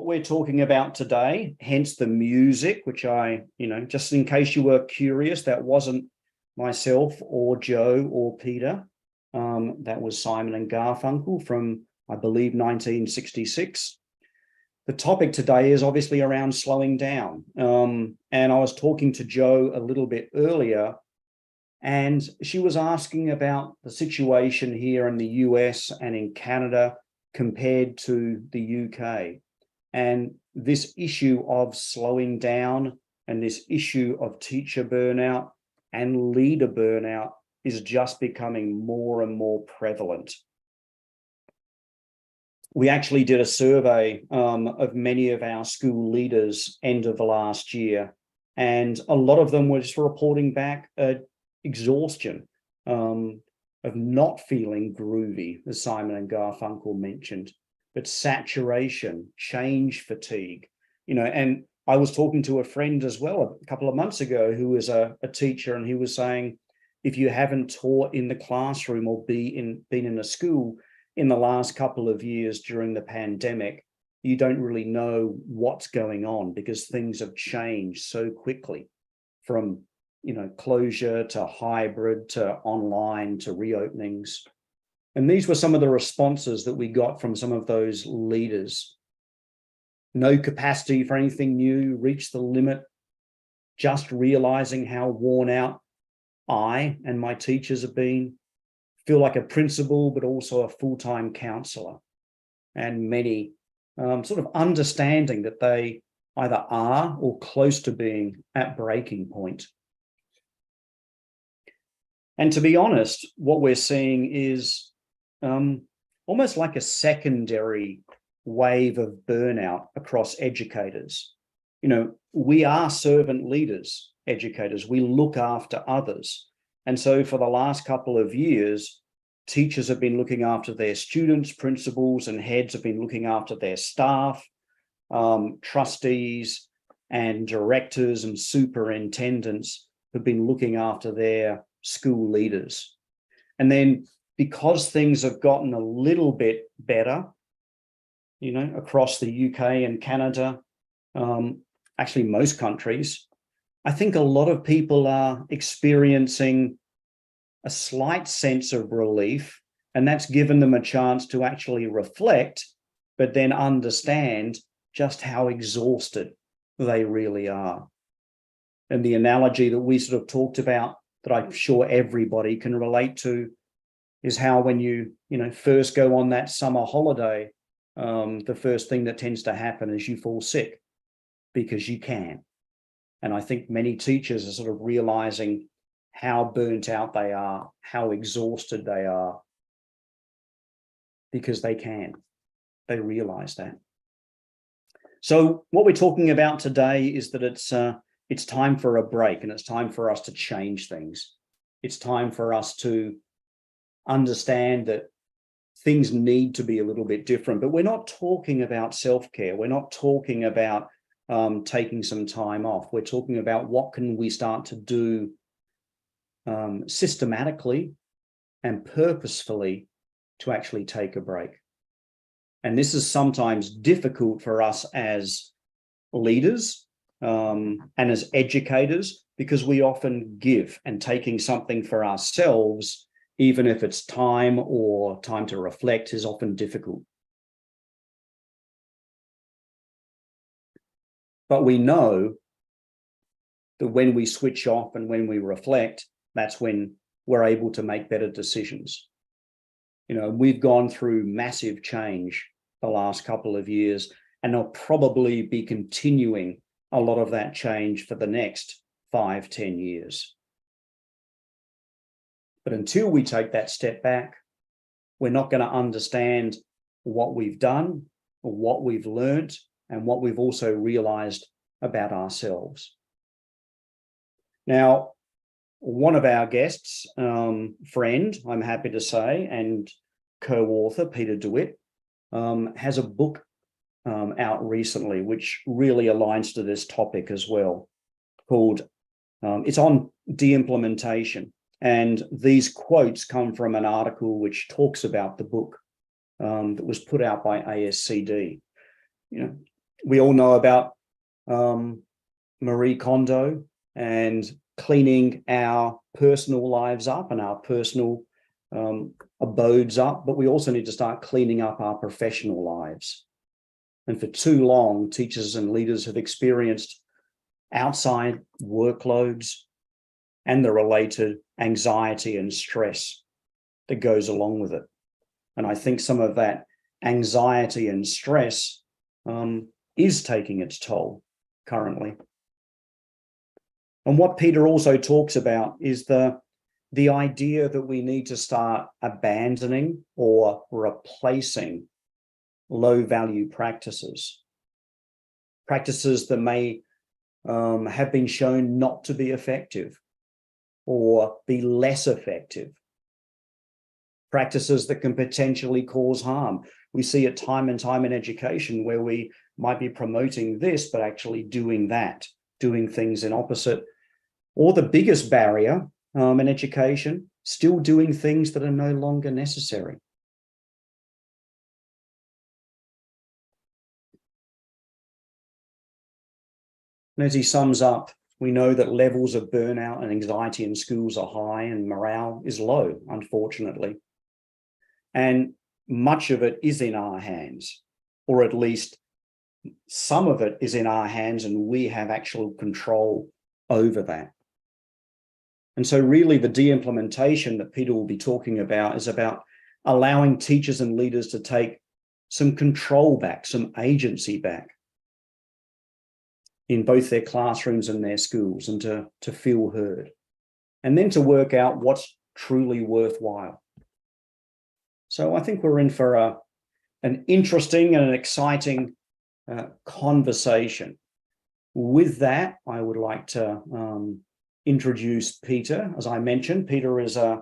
we're talking about today, hence the music, which just in case you were curious, that wasn't myself or Joe or Peter. That was Simon and Garfunkel from, I believe, 1966. The topic today is obviously around slowing down. And I was talking to Joe a little bit earlier, and she was asking about the situation here in the US and in Canada compared to the UK. And this issue of slowing down and this issue of teacher burnout and leader burnout is just becoming more and more prevalent. We actually did a survey of many of our school leaders end of the last year, and a lot of them were just reporting back exhaustion, of not feeling groovy, as Simon and Garfunkel mentioned, but saturation, change fatigue, and I was talking to a friend as well a couple of months ago who was a teacher, and he was saying, if you haven't taught in the classroom or been in a school in the last couple of years during the pandemic, you don't really know what's going on because things have changed so quickly from closure to hybrid to online to reopenings. And these were some of the responses that we got from some of those leaders. No capacity for anything new, reached the limit, just realizing how worn out I and my teachers have been, feel like a principal, but also a full-time counselor. And many sort of understanding that they either are or close to being at breaking point. And to be honest, what we're seeing is almost like a secondary wave of burnout across educators. We are servant leaders, educators. We look after others. And so for the last couple of years, teachers have been looking after their students, principals and heads have been looking after their staff, trustees and directors and superintendents have been looking after their school leaders. And then because things have gotten a little bit better, across the UK and Canada, actually most countries, I think a lot of people are experiencing a slight sense of relief, and that's given them a chance to actually reflect, but then understand just how exhausted they really are. And the analogy that we sort of talked about that I'm sure everybody can relate to is how when you first go on that summer holiday, the first thing that tends to happen is you fall sick because you can. And I think many teachers are sort of realizing how burnt out they are, how exhausted they are, because they can. They realize that. So what we're talking about today is that it's time for a break, and it's time for us to change things. It's time for us to understand that things need to be a little bit different, but we're not talking about self-care. We're not talking about taking some time off. We're talking about what can we start to do systematically and purposefully to actually take a break. And this is sometimes difficult for us as leaders and as educators, because we often give, and taking something for ourselves, even if it's time or time to reflect, is often difficult. But we know that when we switch off and when we reflect, that's when we're able to make better decisions. We've gone through massive change the last couple of years, and they'll probably be continuing a lot of that change for the next 5-10 years. But until we take that step back, we're not going to understand what we've done or what we've learned and what we've also realized about ourselves. Now, one of our guests, friend, I'm happy to say, and co-author, Peter DeWitt, has a book out recently, which really aligns to this topic as well, called, it's on de-implementation. And these quotes come from an article which talks about the book that was put out by ASCD. We all know about Marie Kondo and cleaning our personal lives up and our personal abodes up, but we also need to start cleaning up our professional lives. And for too long, teachers and leaders have experienced outside workloads and the related anxiety and stress that goes along with it. And I think some of that anxiety and stress is taking its toll currently. And what Peter also talks about is the idea that we need to start abandoning or replacing low-value practices that may have been shown not to be effective or be less effective, practices that can potentially cause harm. We see it time and time in education where we might be promoting this, but actually doing that, doing things in opposite. Or the biggest barrier in education, still doing things that are no longer necessary. And as he sums up, we know that levels of burnout and anxiety in schools are high and morale is low, unfortunately. And much of it is in our hands, or at least some of it is in our hands, and we have actual control over that. And so really the de-implementation that Peter will be talking about is about allowing teachers and leaders to take some control back, some agency back in both their classrooms and their schools, and to feel heard, and then to work out what's truly worthwhile. So I think we're in for an interesting and an exciting conversation. With that, I would like to introduce Peter. As I mentioned, Peter is a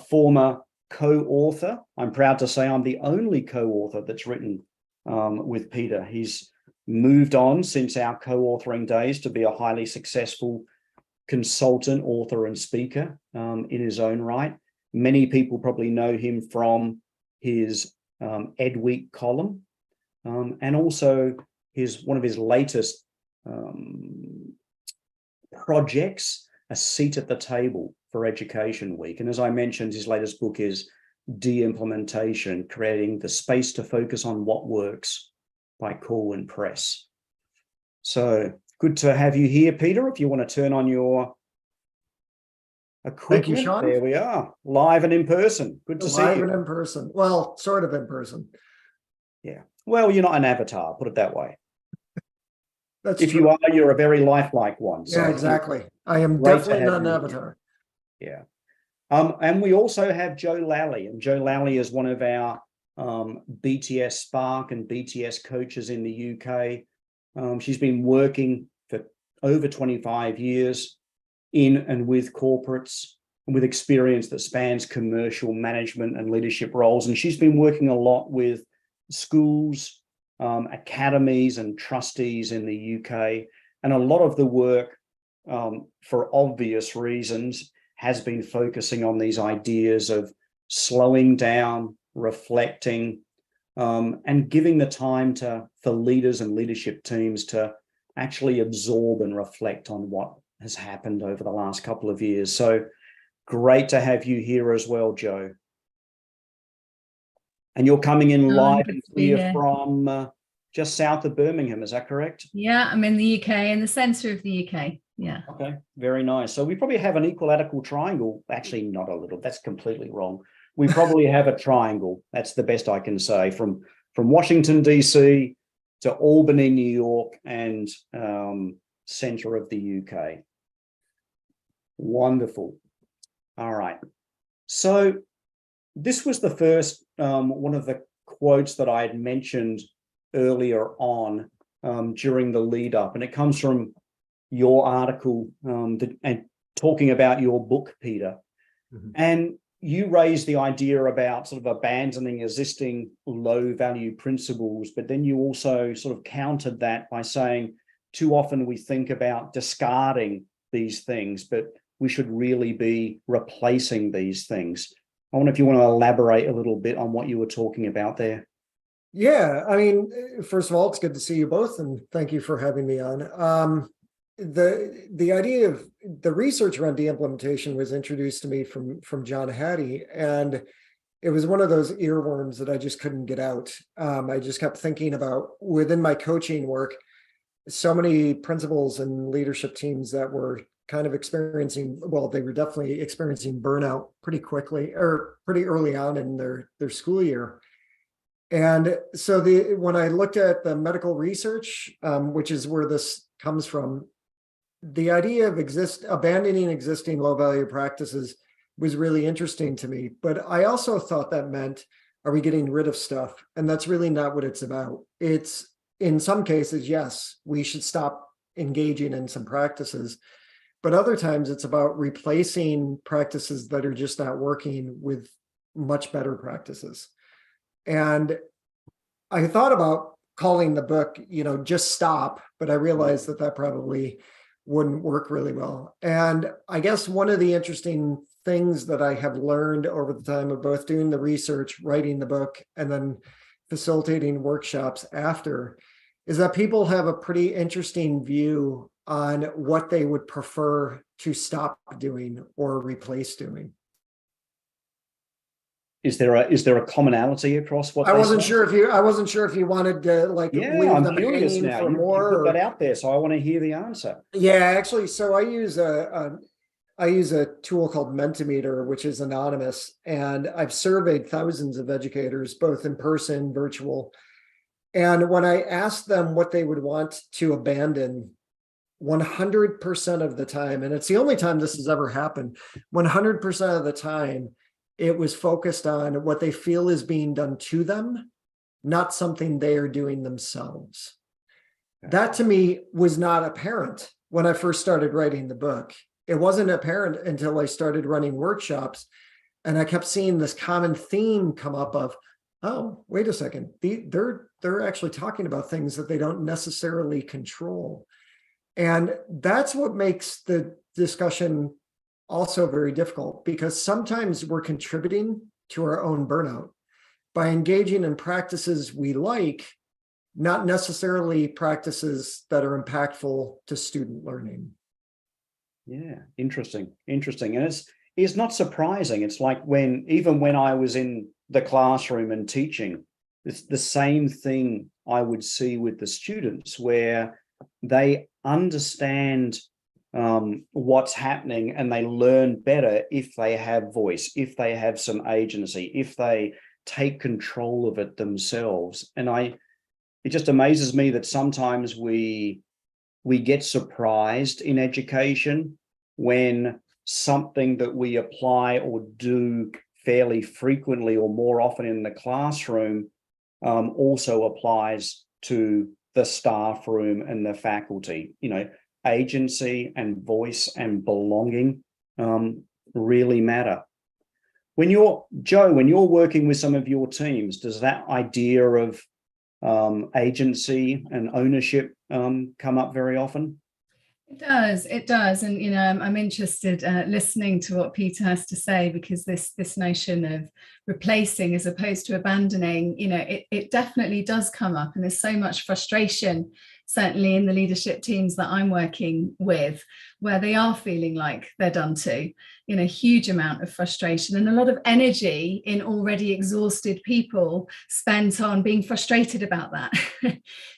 former co-author. I'm proud to say I'm the only co-author that's written with Peter. He's moved on since our co-authoring days to be a highly successful consultant, author, and speaker in his own right. Many people probably know him from his Ed Week column, and also one of his latest projects, A Seat at the Table for Education Week. And as I mentioned, his latest book is De-Implementation, Creating the Space to Focus on What Works by Corwin Press. So good to have you here, Peter. If you want to turn on your equipment. Thank you, Sean. There we are, live and in person. Good to see you. Live and in person. Well, sort of in person. Yeah. Well, you're not an avatar, put it that way. That's if true. you are, you're a very lifelike one. So yeah, exactly. I am great definitely not an avatar. Yeah. And we also have Jo Lally, and Jo Lally is one of our BTS Spark and BTS coaches in the UK. She's been working for over 25 years in and with corporates, and with experience that spans commercial management and leadership roles. And she's been working a lot with schools, academies and trustees in the UK. And a lot of the work, for obvious reasons, has been focusing on these ideas of slowing down, reflecting, and giving the time for leaders and leadership teams to actually absorb and reflect on what has happened over the last couple of years. So great to have you here as well, Jo. And you're coming in live and clear from just south of Birmingham, is that correct? Yeah, I'm in the UK, in the centre of the UK. Yeah. Okay, very nice. So we probably have an equilateral triangle. Actually, not a little. That's completely wrong. We probably have a triangle. That's the best I can say. From Washington, DC to Albany, New York, and centre of the UK. Wonderful. All right. So this was the first one of the quotes that I had mentioned earlier on during the lead up, and it comes from your article and talking about your book, Peter. Mm-hmm. And you raised the idea about sort of abandoning existing low value principles, but then you also sort of countered that by saying too often we think about discarding these things, but we should really be replacing these things. I wonder if you want to elaborate a little bit on what you were talking about there. Yeah, I mean, first of all, it's good to see you both, and thank you for having me on. The idea of the research around de-implementation was introduced to me from John Hattie, and it was one of those earworms that I just couldn't get out. I just kept thinking about within my coaching work, so many principals and leadership teams that were kind of experiencing, well, they were definitely experiencing burnout pretty quickly or pretty early on in their school year. And so when I looked at the medical research, which is where this comes from, the idea of abandoning existing low value practices was really interesting to me. But I also thought that meant, are we getting rid of stuff? And that's really not what it's about. It's, in some cases, yes, we should stop engaging in some practices. But other times it's about replacing practices that are just not working with much better practices. And I thought about calling the book, just stop, but I realized that probably wouldn't work really well. And I guess one of the interesting things that I have learned over the time of both doing the research, writing the book, and then facilitating workshops after is that people have a pretty interesting view on what they would prefer to stop doing or replace doing. Is there a commonality across what I they wasn't say? sure if you wanted to Yeah, leave I'm them curious hanging now. for You more. put that out there, so I want to hear the answer. Yeah, actually, so I use a tool called Mentimeter, which is anonymous, and I've surveyed thousands of educators, both in person, virtual. And when I asked them what they would want to abandon, 100% of the time, and it's the only time this has ever happened, 100% of the time, it was focused on what they feel is being done to them, not something they are doing themselves. That to me was not apparent when I first started writing the book. It wasn't apparent until I started running workshops, and I kept seeing this common theme come up of, oh, wait a second, they're actually talking about things that they don't necessarily control. And that's what makes the discussion also very difficult, because sometimes we're contributing to our own burnout by engaging in practices we like, not necessarily practices that are impactful to student learning. Yeah, interesting. And it's not surprising. It's like even when I was in the classroom and teaching, it's the same thing I would see with the students, where they understand what's happening and they learn better if they have voice, if they have some agency, if they take control of it themselves. And it just amazes me that sometimes we get surprised in education when something that we apply or do fairly frequently or more often in the classroom also applies to the staff room and the faculty. Agency and voice and belonging really matter. When you're working with some of your teams, does that idea of agency and ownership come up very often? It does. And, I'm interested listening to what Peter has to say, because this notion of replacing as opposed to abandoning, it definitely does come up. And there's so much frustration, certainly in the leadership teams that I'm working with, where they are feeling like they're done to, huge amount of frustration and a lot of energy in already exhausted people spent on being frustrated about that.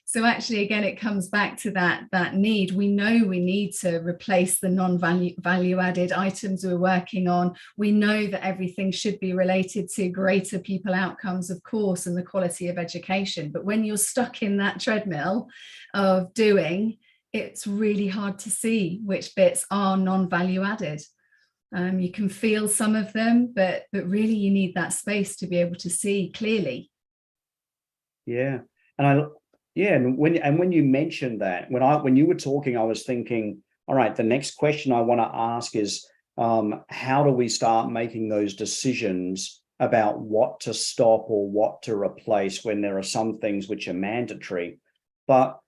So actually, again, it comes back to that need. We know we need to replace the non-value added items we're working on. We know that everything should be related to greater people outcomes, of course, and the quality of education. But when you're stuck in that treadmill of doing, it's really hard to see which bits are non-value added. You can feel some of them, but really you need that space to be able to see clearly. Yeah, and when you mentioned that, when you were talking, I was thinking, all right, the next question I want to ask is, how do we start making those decisions about what to stop or what to replace when there are some things which are mandatory? But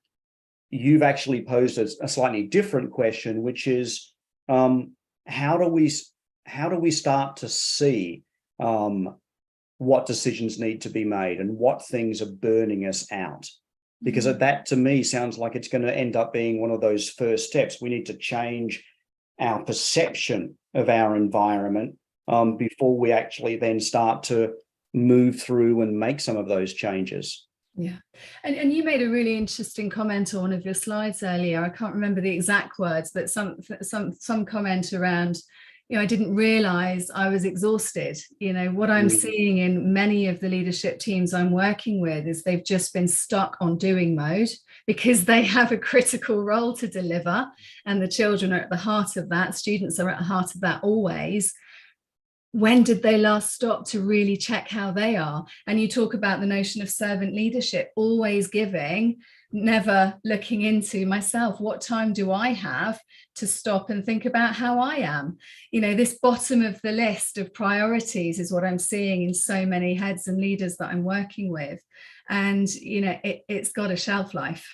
you've actually posed a slightly different question, which is, how do we start to see what decisions need to be made and what things are burning us out. Because that to me sounds like it's going to end up being one of those first steps. We need to change our perception of our environment before we actually then start to move through and make some of those changes. Yeah. And you made a really interesting comment on one of your slides earlier. I can't remember the exact words, but some comment around, I didn't realize I was exhausted. What I'm seeing in many of the leadership teams I'm working with is they've just been stuck on doing mode because they have a critical role to deliver. And the children are at the heart of that. Students are at the heart of that always. When did they last stop to really check how they are? And you talk about the notion of servant leadership, always giving, never looking into myself. What time do I have to stop and think about how I am? This bottom of the list of priorities is what I'm seeing in so many heads and leaders that I'm working with. And, it's got a shelf life.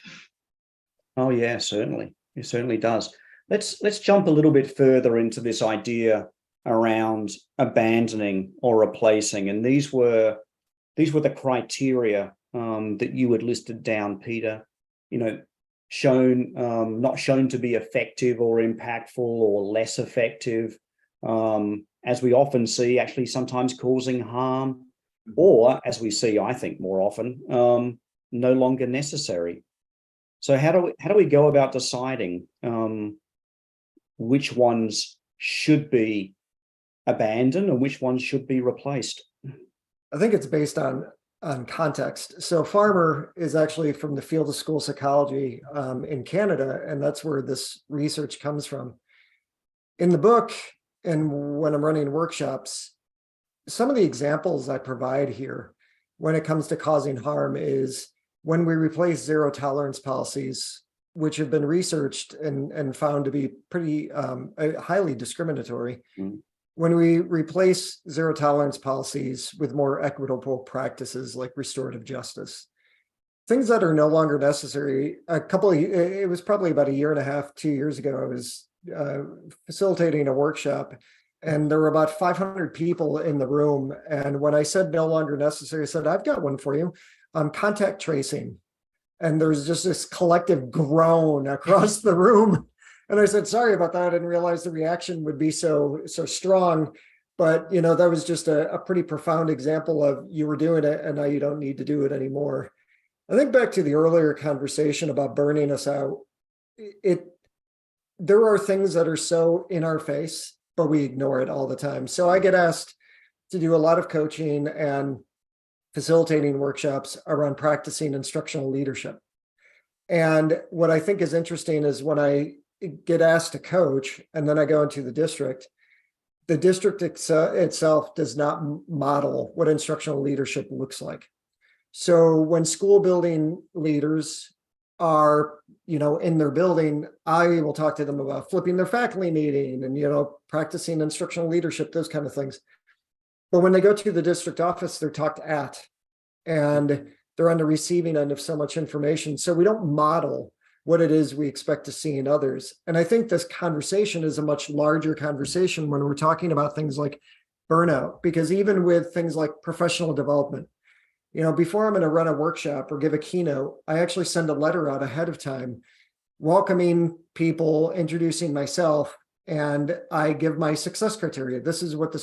Oh, yeah, certainly. It certainly does. Let's jump a little bit further into this idea around abandoning or replacing. And these were the criteria that you had listed down, Peter, not shown to be effective or impactful or less effective, as we often see, actually sometimes causing harm, or as we see, I think more often, no longer necessary. So how do we go about deciding which ones should be abandoned and which ones should be replaced? I think it's based on context. So Farmer is actually from the field of school psychology in Canada, and that's where this research comes from. In the book, and when I'm running workshops, some of the examples I provide here when it comes to causing harm is when we replace zero tolerance policies, which have been researched and found to be pretty highly discriminatory. When we replace zero tolerance policies with more equitable practices like restorative justice, things that are no longer necessary. It was probably about 1.5 to 2 years ago, I was facilitating a workshop and there were about 500 people in the room. And when I said no longer necessary, I said, I've got one for you, contact tracing. And there was just this collective groan across the room. And I said, sorry about that. I didn't realize the reaction would be so strong. But, that was just a pretty profound example of you were doing it and now you don't need to do it anymore. I think back to the earlier conversation about burning us out. There are things that are so in our face, but we ignore it all the time. So I get asked to do a lot of coaching and facilitating workshops around practicing instructional leadership. And what I think is interesting is when I get asked to coach and then I go into the district itself does not model what instructional leadership looks like. So when school building leaders are, in their building, I will talk to them about flipping their faculty meeting and, practicing instructional leadership, those kind of things. But when they go to the district office, they're talked at and they're on the receiving end of so much information. So we don't model what it is we expect to see in others. And I think this conversation is a much larger conversation when we're talking about things like burnout, because even with things like professional development, before I'm going to run a workshop or give a keynote, I actually send a letter out ahead of time, welcoming people, introducing myself, and I give my success criteria. This is what the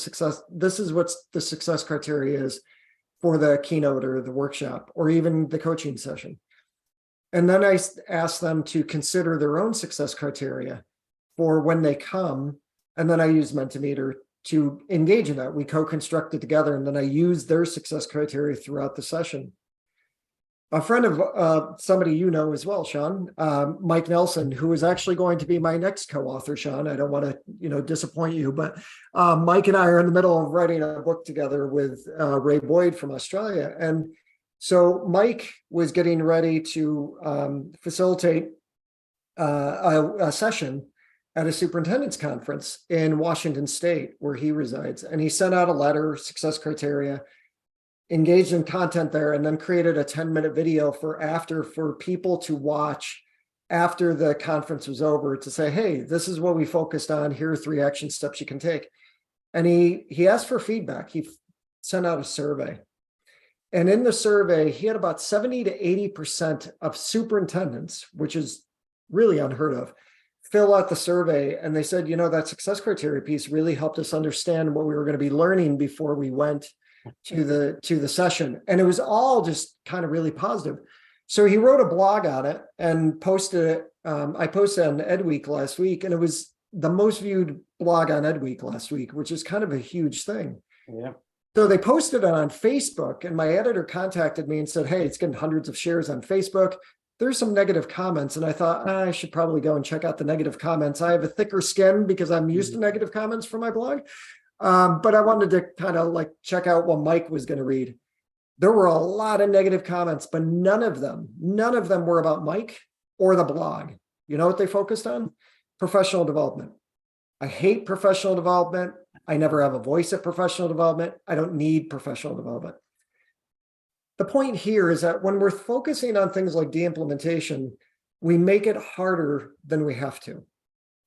success criteria is for the keynote or the workshop or even the coaching session. And then I ask them to consider their own success criteria for when they come. And then I use Mentimeter to engage in that. We co-construct it together. And then I use their success criteria throughout the session. A friend of somebody as well, Sean, Mike Nelson, who is actually going to be my next co-author, Sean. I don't want to, disappoint you, but Mike and I are in the middle of writing a book together with Ray Boyd from Australia. And so Mike was getting ready to facilitate a session at a superintendent's conference in Washington State, where he resides. And he sent out a letter, success criteria, engaged in content there, and then created a 10-minute video for people to watch after the conference was over to say, hey, this is what we focused on. Here are 3 action steps you can take. And he asked for feedback. He sent out a survey. And in the survey, he had about 70 to 80% of superintendents, which is really unheard of, fill out the survey. And they said, that success criteria piece really helped us understand what we were going to be learning before we went to the session. And it was all just kind of really positive. So he wrote a blog on it and posted it. I posted on EdWeek last week, and it was the most viewed blog on EdWeek last week, which is kind of a huge thing. Yeah. So they posted it on Facebook, and my editor contacted me and said, hey, it's getting hundreds of shares on Facebook. There's some negative comments. And I thought, I should probably go and check out the negative comments. I have a thicker skin because I'm used to negative comments from my blog. But I wanted to kind of like check out what Mike was going to read. There were a lot of negative comments, but none of them were about Mike or the blog. You know what they focused on? Professional development. I hate professional development. I never have a voice at professional development. I don't need professional development. The point here is that when we're focusing on things like de-implementation, we make it harder than we have to.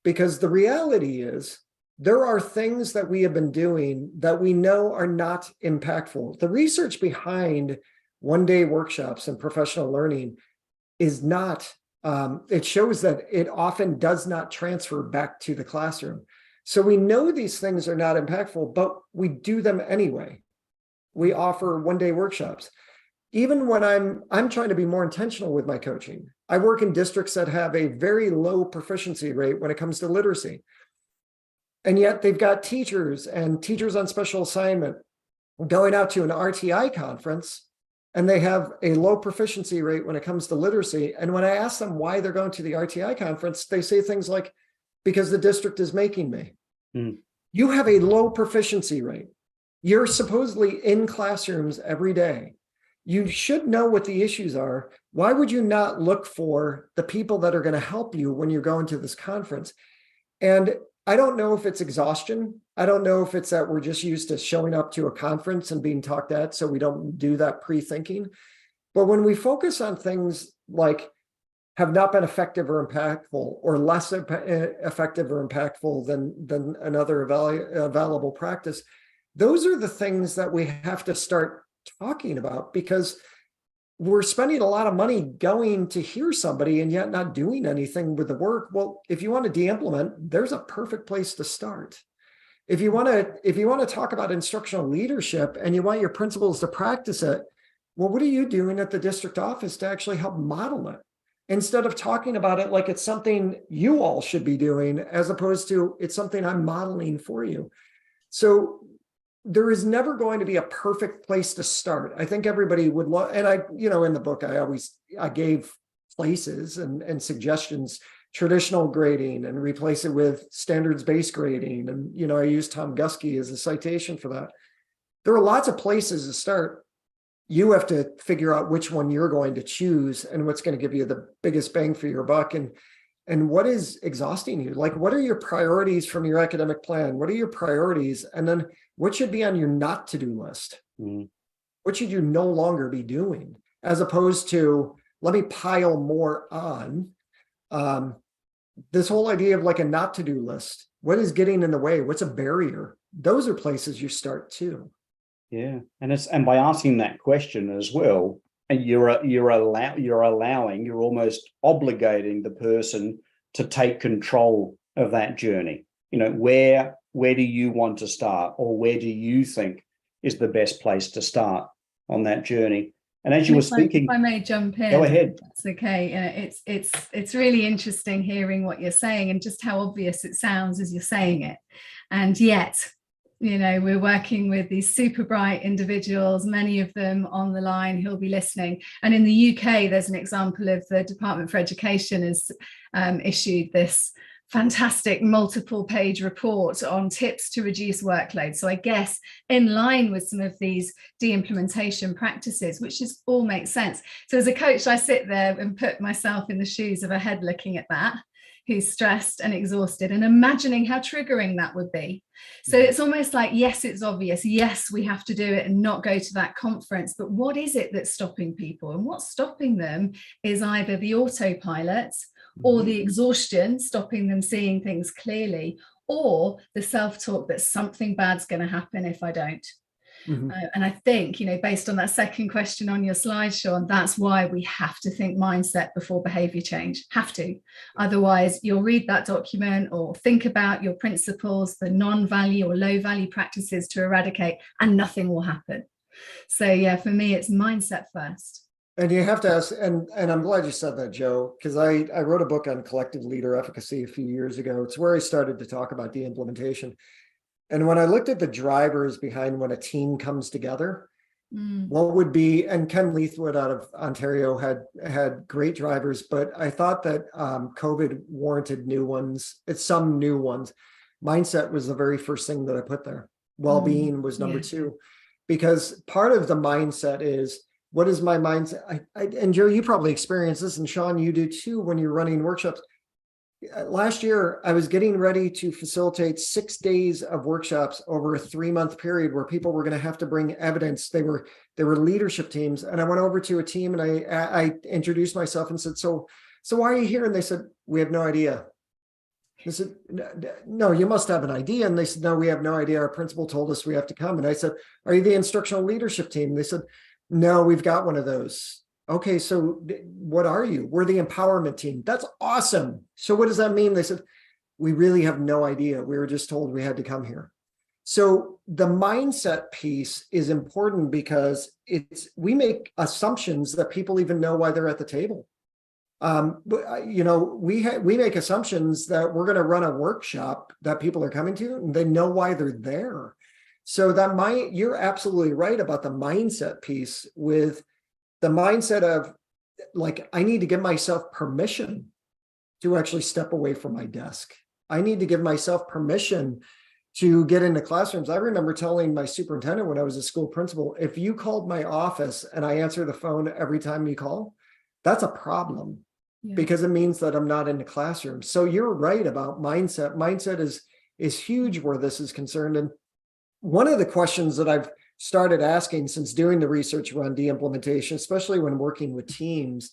Because the reality is, there are things that we have been doing that we know are not impactful. The research behind one-day workshops and professional learning is not, it shows that it often does not transfer back to the classroom. So we know these things are not impactful, but we do them anyway. We offer one-day workshops. Even when I'm trying to be more intentional with my coaching. I work in districts that have a very low proficiency rate when it comes to literacy. And yet they've got teachers and teachers on special assignment going out to an RTI conference, and they have a low proficiency rate when it comes to literacy. And when I ask them why they're going to the RTI conference, they say things like, because the district is making me. You have a low proficiency rate. You're supposedly in classrooms every day. You should know what the issues are. Why would you not look for the people that are going to help you when you're going to this conference? And I don't know if it's exhaustion. I don't know if it's that we're just used to showing up to a conference and being talked at, so we don't do that pre-thinking. But when we focus on things like have not been effective or impactful, or less effective or impactful than another valuable practice, those are the things that we have to start talking about, because we're spending a lot of money going to hear somebody and yet not doing anything with the work. Well, if you want to de-implement, there's a perfect place to start. If you want to talk about instructional leadership and you want your principals to practice it, well, what are you doing at the district office to actually help model it? Instead of talking about it like it's something you all should be doing, as opposed to it's something I'm modeling for you. So there is never going to be a perfect place to start. I think everybody would love, and in the book, I gave places and suggestions, traditional grading, and replace it with standards-based grading. And, I used Tom Guskey as a citation for that. There are lots of places to start. You have to figure out which one you're going to choose and what's going to give you the biggest bang for your buck. And what is exhausting you? Like, what are your priorities from your academic plan? What are your priorities? And then what should be on your not to-do list? What should you no longer be doing? As opposed to, let me pile more on. This whole idea of like a not to-do list. What is getting in the way? What's a barrier? Those are places you start too. Yeah. And by asking that question as well, and you're almost obligating the person to take control of that journey. Where do you want to start, or where do you think is the best place to start on that journey? And as you were speaking, if I may jump in, go ahead. That's okay. It's really interesting hearing what you're saying and just how obvious it sounds as you're saying it, and yet, we're working with these super bright individuals, many of them on the line who'll be listening. And in the UK, there's an example of the Department for Education has issued this fantastic multiple page report on tips to reduce workload. So I guess in line with some of these de-implementation practices, which just all makes sense. So as a coach, I sit there and put myself in the shoes of a head looking at that, who's stressed and exhausted, and imagining how triggering that would be. So it's almost like, yes, it's obvious. Yes, we have to do it and not go to that conference. But what is it that's stopping people? And what's stopping them is either the autopilot or the exhaustion, stopping them seeing things clearly, or the self-talk that something bad's going to happen if I don't. Mhm. And I think, based on that second question on your slide, Sean, that's why we have to think mindset before behavior change. Have to. Otherwise, you'll read that document or think about your principles, the non-value or low value practices to eradicate, and nothing will happen. So yeah, for me, it's mindset first. And you have to ask, and I'm glad you said that, Joe, because I wrote a book on collective leader efficacy a few years ago. It's where I started to talk about de-implementation. And when I looked at the drivers behind when a team comes together, what would be, and Ken Leithwood out of Ontario had great drivers, but I thought that COVID warranted new ones. It's some new ones. Mindset was the very first thing that I put there. Well-being was number two, because part of the mindset is, what is my mindset? And Joe, you probably experience this, and Sean, you do too, when you're running workshops. Last year, I was getting ready to facilitate 6 days of workshops over a 3-month period where people were going to have to bring evidence. They were leadership teams. And I went over to a team and I introduced myself and said, so why are you here? And they said, we have no idea. I said, no, you must have an idea. And they said, no, we have no idea. Our principal told us we have to come. And I said, are you the instructional leadership team? And they said, no, we've got one of those. Okay, so what are you? We're the empowerment team. That's awesome. So what does that mean? They said, we really have no idea. We were just told we had to come here. So the mindset piece is important because we make assumptions that people even know why they're at the table. We make assumptions that we're going to run a workshop that people are coming to and they know why they're there. So you're absolutely right about the mindset piece, with the mindset of, like, I need to give myself permission to actually step away from my desk. I need to give myself permission to get into classrooms. I remember telling my superintendent when I was a school principal, if you called my office and I answer the phone every time you call, that's a problem, because it means that I'm not in the classroom. So you're right about mindset. Mindset is huge where this is concerned. And one of the questions that I've started asking since doing the research around de-implementation, especially when working with teams,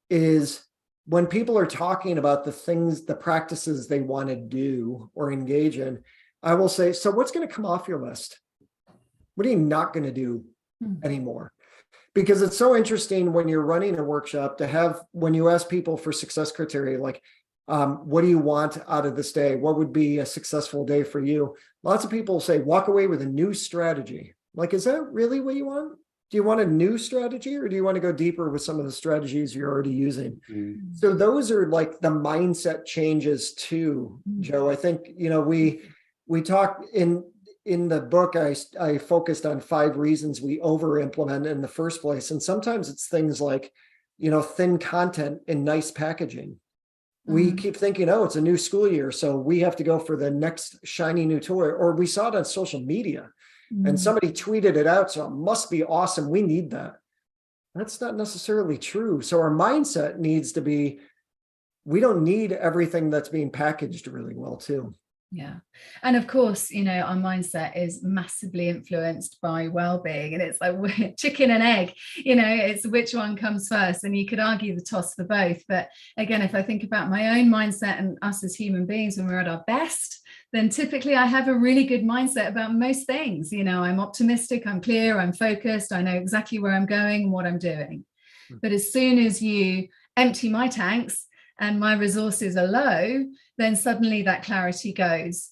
is when people are talking about the practices they want to do or engage in, I will say, so what's going to come off your list? What are you not going to do anymore? Because it's so interesting when you're running a workshop to have, when you ask people for success criteria, like, what do you want out of this day? What would be a successful day for you? Lots of people say, walk away with a new strategy. Like, is that really what you want? Do you want a new strategy, or do you want to go deeper with some of the strategies you're already using? So those are like the mindset changes too, Joe. I think, we talk in the book, I focused on 5 reasons we over implement in the first place. And sometimes it's things like, thin content and nice packaging. We keep thinking, oh, it's a new school year, so we have to go for the next shiny new toy. Or we saw it on social media and somebody tweeted it out, so it must be awesome. We need that. That's not necessarily true. So our mindset needs to be, we don't need everything that's being packaged really well too. Yeah. And of course, our mindset is massively influenced by well-being, and it's like chicken and egg, it's which one comes first. And you could argue the toss for both. But again, if I think about my own mindset and us as human beings when we're at our best, then typically I have a really good mindset about most things. I'm optimistic, I'm clear, I'm focused, I know exactly where I'm going and what I'm doing. But as soon as you empty my tanks and my resources are low, then suddenly that clarity goes.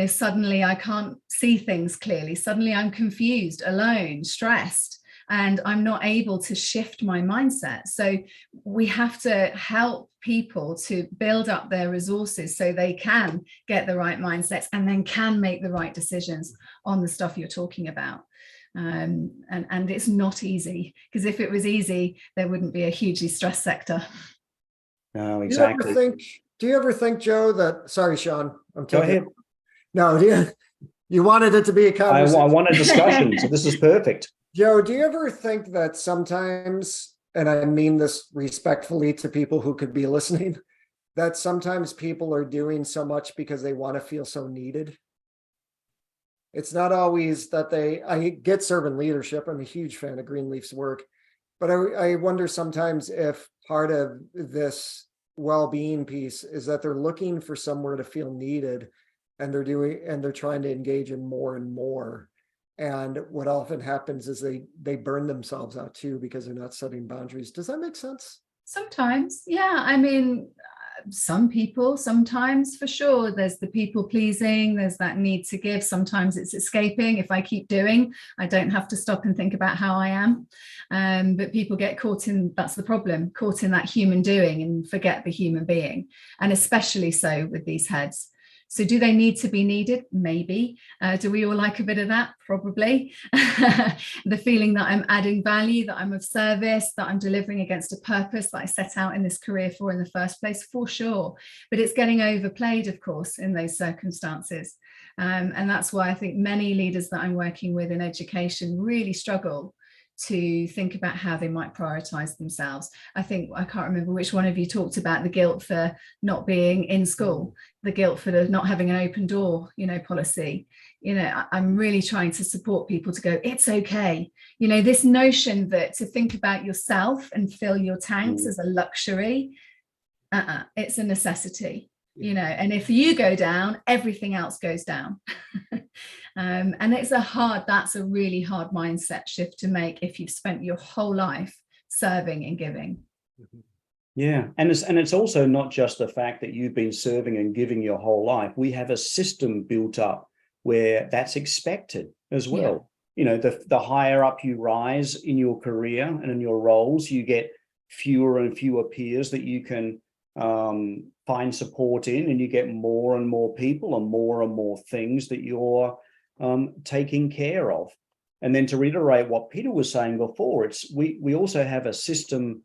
Suddenly I can't see things clearly. Suddenly I'm confused, alone, stressed, and I'm not able to shift my mindset. So we have to help people to build up their resources so they can get the right mindsets and then can make the right decisions on the stuff you're talking about. And it's not easy, because if it was easy, there wouldn't be a hugely stressed sector. No, exactly. Do you ever think, Joe, that, sorry, Sean, Go ahead. No, you wanted it to be a conversation. I want a discussion, so this is perfect. Joe, do you ever think that sometimes, and I mean this respectfully to people who could be listening, that sometimes people are doing so much because they want to feel so needed? It's not always that I get servant leadership. I'm a huge fan of Greenleaf's work, but I wonder sometimes if part of this well-being piece is that they're looking for somewhere to feel needed, and they're trying to engage in more and more. And what often happens is they burn themselves out too because they're not setting boundaries. Does that make sense? Sometimes, yeah. I mean, some people, sometimes for sure. There's the people pleasing, there's that need to give. Sometimes it's escaping. If I keep doing, I don't have to stop and think about how I am. But people get caught in, that's the problem, caught in that human doing and forget the human being. And especially so with these heads. So do they need to be needed? Maybe. Do we all like a bit of that? Probably. The feeling that I'm adding value, that I'm of service, that I'm delivering against a purpose that I set out in this career for in the first place, for sure. But it's getting overplayed, of course, in those circumstances. And that's why I think many leaders that I'm working with in education really struggle to think about how they might prioritize themselves. I can't remember which one of you talked about the guilt for not being in school, the guilt for not having an open door, policy. I'm really trying to support people to go, it's okay. This notion that to think about yourself and fill your tanks is a luxury, it's a necessity. And if you go down, everything else goes down. And that's a really hard mindset shift to make if you've spent your whole life serving and giving. Yeah, and it's also not just the fact that you've been serving and giving your whole life. We have a system built up where that's expected as well. Yeah. The higher up you rise in your career and in your roles, you get fewer and fewer peers that you can find support in, and you get more and more people and more things that you're taking care of. And then to reiterate what Peter was saying before, we also have a system.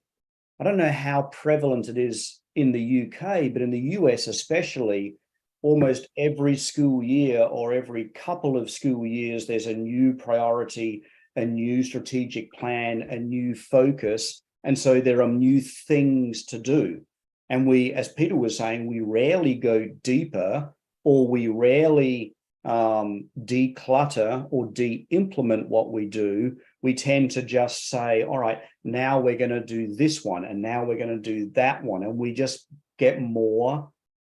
I don't know how prevalent it is in the UK, but in the US especially, almost every school year or every couple of school years, there's a new priority, a new strategic plan, a new focus. And so there are new things to do. And we, as Peter was saying, we rarely go deeper, or we rarely declutter or de-implement what we do. We tend to just say, all right, now we're going to do this one, and now we're going to do that one. And we just get more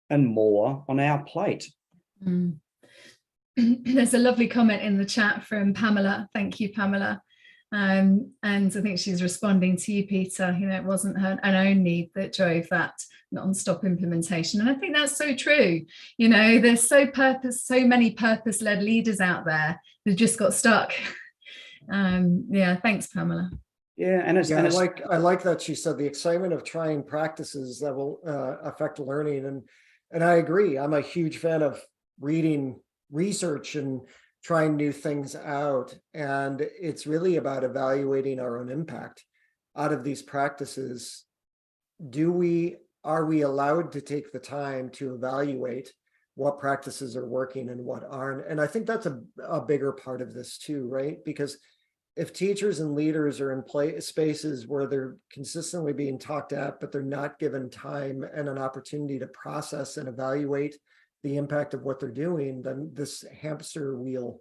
and more on our plate. There's a lovely comment in the chat from Pamela. Thank you, Pamela. And I think she's responding to you, Peter. It wasn't her own need that drove that non-stop implementation. And I think that's so true. There's so many purpose-led leaders out there who just got stuck. Thanks, Pamela. Yeah, I like that she said the excitement of trying practices that will affect learning, and I agree. I'm a huge fan of reading research and trying new things out, and it's really about evaluating our own impact out of these practices. Are we allowed to take the time to evaluate what practices are working and what aren't? And I think that's a bigger part of this too, right? Because if teachers and leaders are in spaces where they're consistently being talked at, but they're not given time and an opportunity to process and evaluate the impact of what they're doing, then this hamster wheel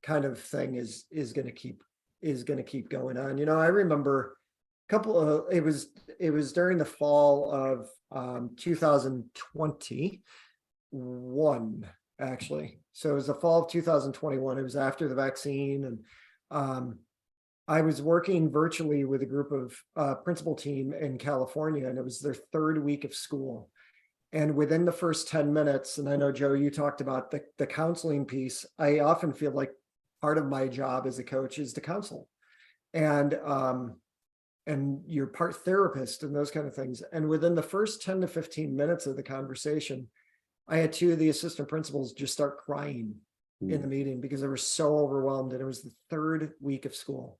kind of thing is going to keep going on. I remember it was during the fall of 2021, actually. So it was the fall of 2021. It was after the vaccine, and I was working virtually with a group of principal team in California, and it was their third week of school. And within the first 10 minutes, and I know, Joe, you talked about the counseling piece. I often feel like part of my job as a coach is to counsel, and you're part therapist and those kind of things. And within the first 10 to 15 minutes of the conversation, I had two of the assistant principals just start crying in the meeting because they were so overwhelmed. And it was the third week of school,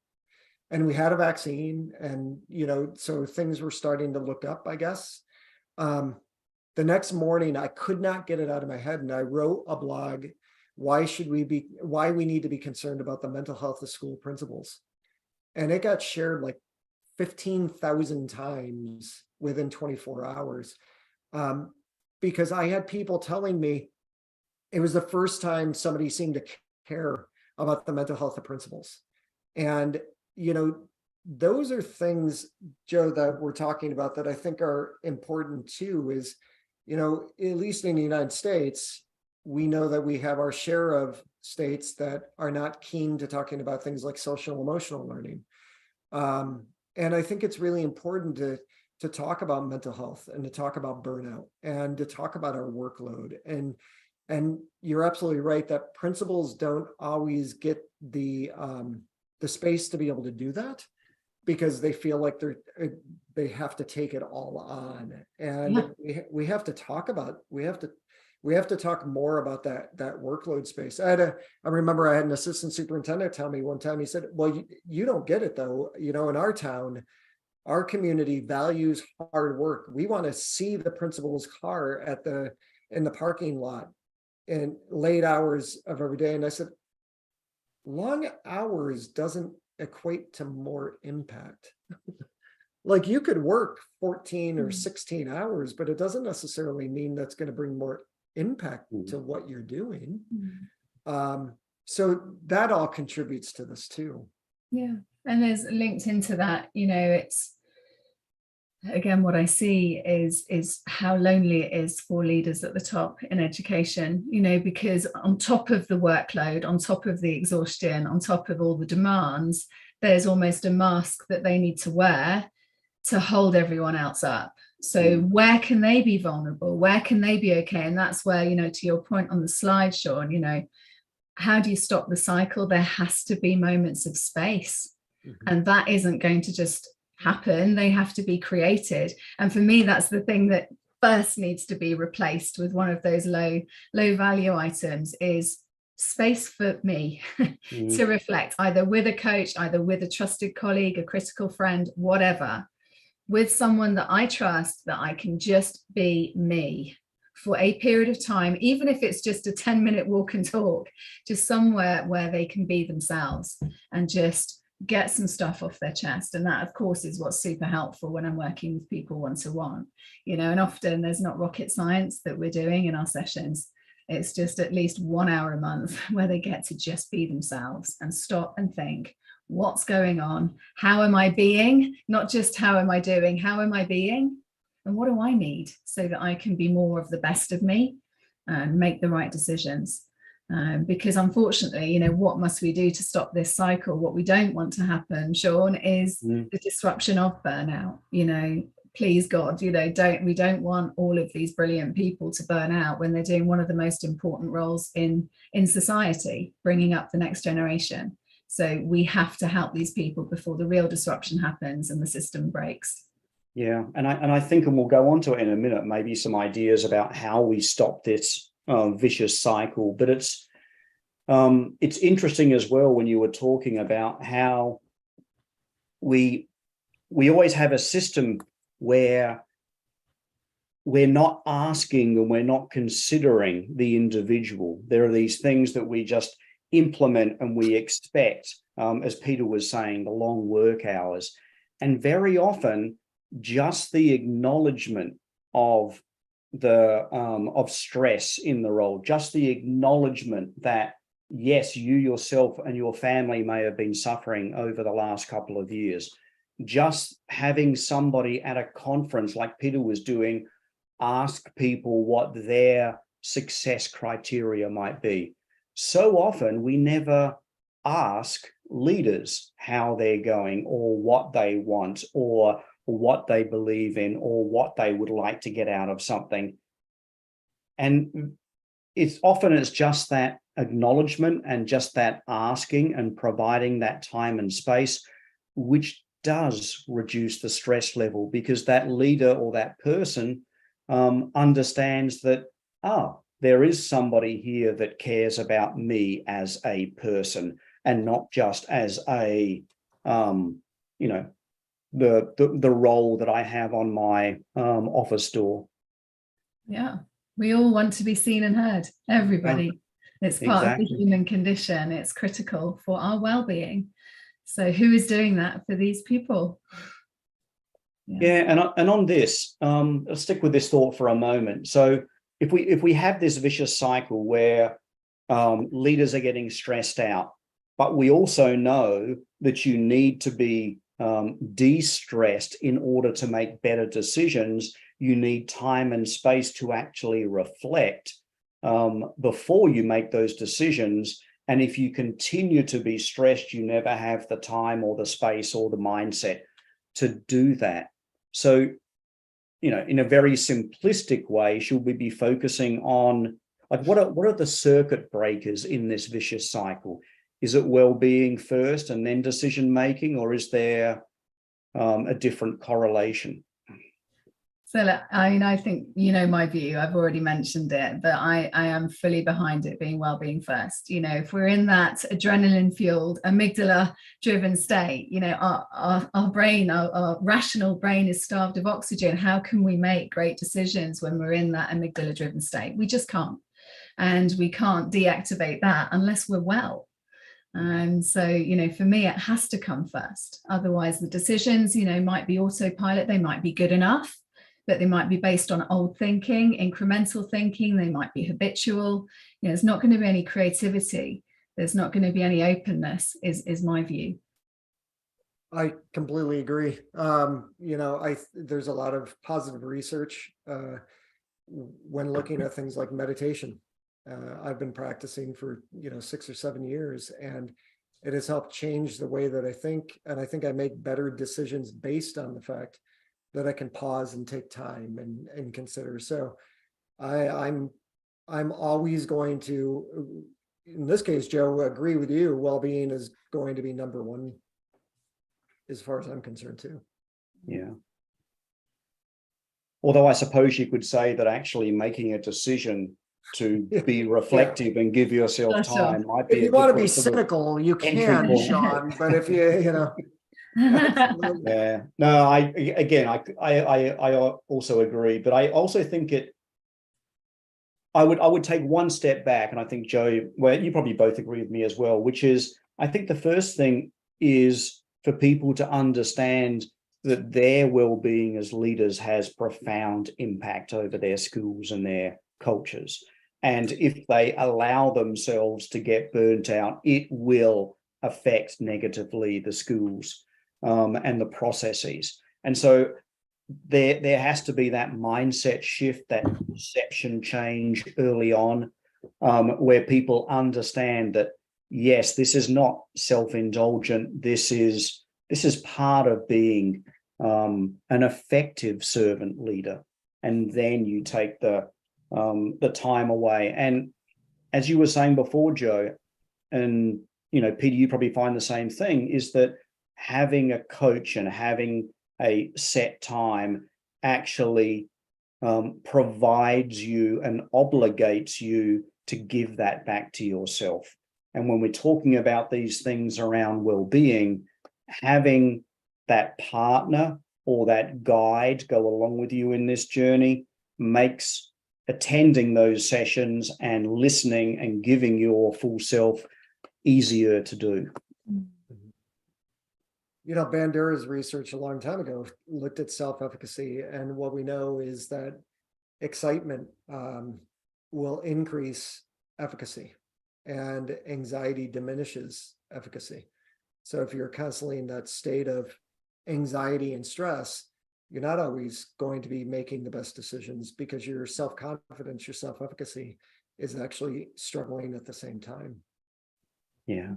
and we had a vaccine, and so things were starting to look up, I guess. The next morning, I could not get it out of my head, and I wrote a blog. Why we need to be concerned about the mental health of school principals. And it got shared like 15,000 times within 24 hours. Because I had people telling me it was the first time somebody seemed to care about the mental health of principals. And, those are things, Joe, that we're talking about that I think are important too, is, at least in the United States, we know that we have our share of states that are not keen to talking about things like social emotional learning. And I think it's really important to talk about mental health and to talk about burnout and to talk about our workload. And you're absolutely right that principals don't always get the space to be able to do that, because they feel like they have to take it all on. And we have to talk about, we have to talk more about that workload space. I remember I had an assistant superintendent tell me one time, he said, well, you don't get it though. You know, in our town, our community values hard work. We want to see the principal's car in the parking lot in late hours of every day. And I said, long hours doesn't equate to more impact. Like you could work 14 or 16 hours, but it doesn't necessarily mean that's going to bring more impact to what you're doing. So that all contributes to this too. Yeah. And there's linked into that, you know, it's again, what I see is how lonely it is for leaders at the top in education, you know, because on top of the workload, on top of the exhaustion, on top of all the demands, there's almost a mask that they need to wear to hold everyone else up. So where can they be vulnerable? Where can they be okay? And that's where, you know, to your point on the slide, Sean, you know, how do you stop the cycle? There has to be moments of space. And that isn't going to just happen. They have to be created. And for me, that's the thing that first needs to be replaced with one of those low value items is space for me to reflect, either with a coach, either with a trusted colleague, a critical friend, whatever, with someone that I trust, that I can just be me for a period of time, even if it's just a 10-minute walk and talk, just somewhere where they can be themselves and just get some stuff off their chest. And that, of course, is what's super helpful when I'm working with people one-to-one, you know, and often there's not rocket science that we're doing in our sessions. It's just at least 1 hour a month where they get to just be themselves and stop and think, what's going on? How am I being? Not just how am I doing? How am I being? And what do I need so that I can be more of the best of me and make the right decisions? Because unfortunately, you know, what must we do to stop this cycle? What we don't want to happen, Sean, is the disruption of burnout. You know, please God, you know, we don't want all of these brilliant people to burn out when they're doing one of the most important roles in society, bringing up the next generation. So we have to help these people before the real disruption happens and the system breaks. Yeah, and I think, and we'll go on to it in a minute, maybe some ideas about how we stop this vicious cycle. But it's interesting as well when you were talking about how we always have a system where we're not asking and we're not considering the individual. There are these things that we just implement and we expect, as Peter was saying, the long work hours, and very often just the acknowledgement of of stress in the role, just the acknowledgement that yes, you yourself and your family may have been suffering over the last couple of years. Just having somebody at a conference like Peter was doing ask people what their success criteria might be. So often we never ask leaders how they're going or what they want or what they believe in or what they would like to get out of something. And it's just that acknowledgement and just that asking and providing that time and space, which does reduce the stress level, because that leader or that person understands that, there is somebody here that cares about me as a person and not just as a, the role that I have on my office door. Yeah, we all want to be seen and heard. Everybody. It's part of the human condition. It's critical for our well-being. So who is doing that for these people? Yeah, and on this, let's stick with this thought for a moment. So if we have this vicious cycle where leaders are getting stressed out, but we also know that you need to be de-stressed in order to make better decisions, you need time and space to actually reflect before you make those decisions. And if you continue to be stressed, you never have the time or the space or the mindset to do that. So, in a very simplistic way, should we be focusing on, like, what are the circuit breakers in this vicious cycle? Is it well-being first and then decision making, or is there a different correlation? So I think my view. I've already mentioned it, but I am fully behind it being well-being first. If we're in that adrenaline-fueled, amygdala-driven state, our brain, our rational brain is starved of oxygen. How can we make great decisions when we're in that amygdala-driven state? We just can't, and we can't deactivate that unless we're well. And so, for me, it has to come first. Otherwise, the decisions, might be autopilot. They might be good enough, but they might be based on old thinking, incremental thinking. They might be habitual. There's not going to be any creativity. There's not going to be any openness, is my view. I completely agree. There's a lot of positive research when looking at things like meditation. I've been practicing for 6 or 7 years, and it has helped change the way that I think. And I think I make better decisions based on the fact that I can pause and take time and consider. So I'm always going to, in this case, Joe, agree with you. Well-being is going to be number one, as far as I'm concerned too. Yeah. Although I suppose you could say that actually making a decision to be reflective and give yourself time might be. If you want to be cynical, you can, Sean. But if yeah, no, I also agree, but I also think I would take one step back, and I think, Joe, well, you probably both agree with me as well, which is, I think the first thing is for people to understand that their well-being as leaders has profound impact over their schools and their cultures. And if they allow themselves to get burnt out, it will affect negatively the schools and the processes. And so there has to be that mindset shift, that perception change early on, where people understand that, yes, this is not self-indulgent. This is part of being an effective servant leader. And then you take the time away. And as you were saying before, Joe, and Peter, you probably find the same thing, is that having a coach and having a set time actually provides you and obligates you to give that back to yourself. And when we're talking about these things around well-being, having that partner or that guide go along with you in this journey makes attending those sessions and listening and giving your full self easier to do. Bandura's research a long time ago looked at self-efficacy, and what we know is that excitement will increase efficacy, and anxiety diminishes efficacy. So if you're constantly in that state of anxiety and stress, you're not always going to be making the best decisions, because your self-confidence, your self-efficacy is actually struggling at the same time. Yeah.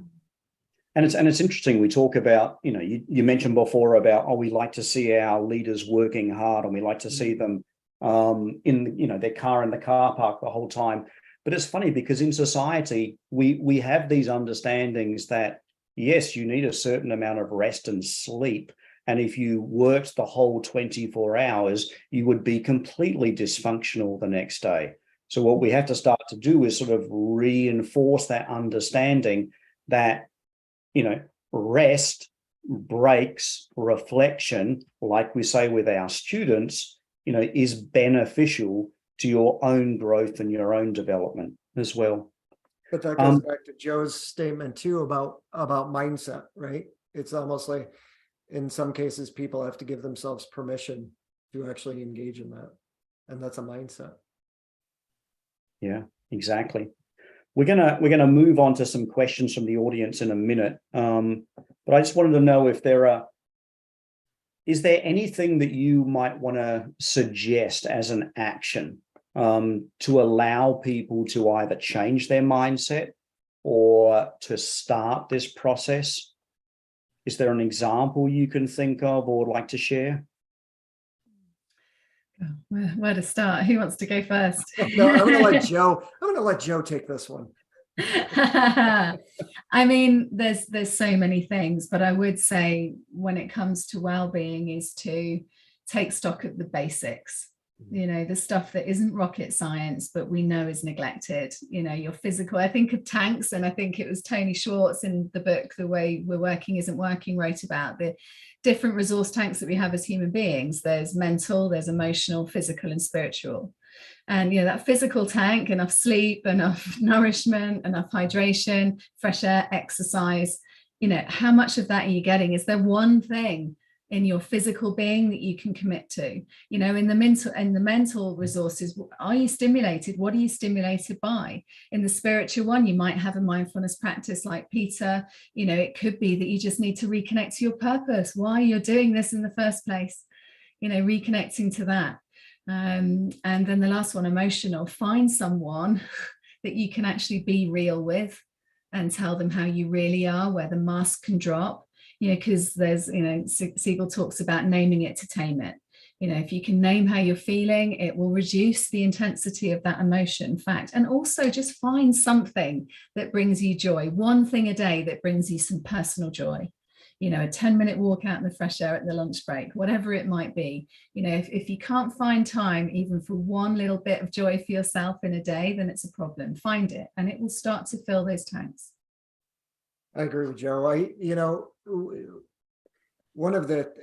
And it's interesting. We talk about, you mentioned before about, we like to see our leaders working hard, and we like to see them in, their car in the car park the whole time. But it's funny, because in society, we have these understandings that, yes, you need a certain amount of rest and sleep. And if you worked the whole 24 hours, you would be completely dysfunctional the next day. So what we have to start to do is sort of reinforce that understanding that, rest, breaks, reflection, like we say with our students, is beneficial to your own growth and your own development as well. But that goes back to Joe's statement too about mindset, right? It's almost like in some cases people have to give themselves permission to actually engage in that, and that's a mindset. Yeah, exactly. We're gonna move on to some questions from the audience in a minute, but I just wanted to know if is there anything that you might want to suggest as an action to allow people to either change their mindset or to start this process? Is there an example you can think of or would like to share? Where to start? Who wants to go first? No, I'm going to let Joe take this one. I mean, there's so many things, but I would say when it comes to well-being is to take stock of the basics. The stuff that isn't rocket science, but we know is neglected. Your physical. I think of tanks, and I think it was Tony Schwartz in the book The Way We're Working Isn't Working wrote about the different resource tanks that we have as human beings. There's mental, there's emotional, physical, and spiritual. And that physical tank, enough sleep, enough nourishment, enough hydration, fresh air, exercise. How much of that are you getting? Is there one thing in your physical being that you can commit to? In the mental resources, are you stimulated? What are you stimulated by? In the spiritual one, you might have a mindfulness practice like Peter. It could be that you just need to reconnect to your purpose, why you're doing this in the first place, reconnecting to that. And then the last one, emotional. Find someone that you can actually be real with and tell them how you really are, where the mask can drop. Because there's, Siegel talks about naming it to tame it. If you can name how you're feeling, it will reduce the intensity of that emotion. Fact. And also just find something that brings you joy. One thing a day that brings you some personal joy. A 10-minute walk out in the fresh air at the lunch break, whatever it might be. If you can't find time even for one little bit of joy for yourself in a day, then it's a problem. Find it, and it will start to fill those tanks. I agree with Joe.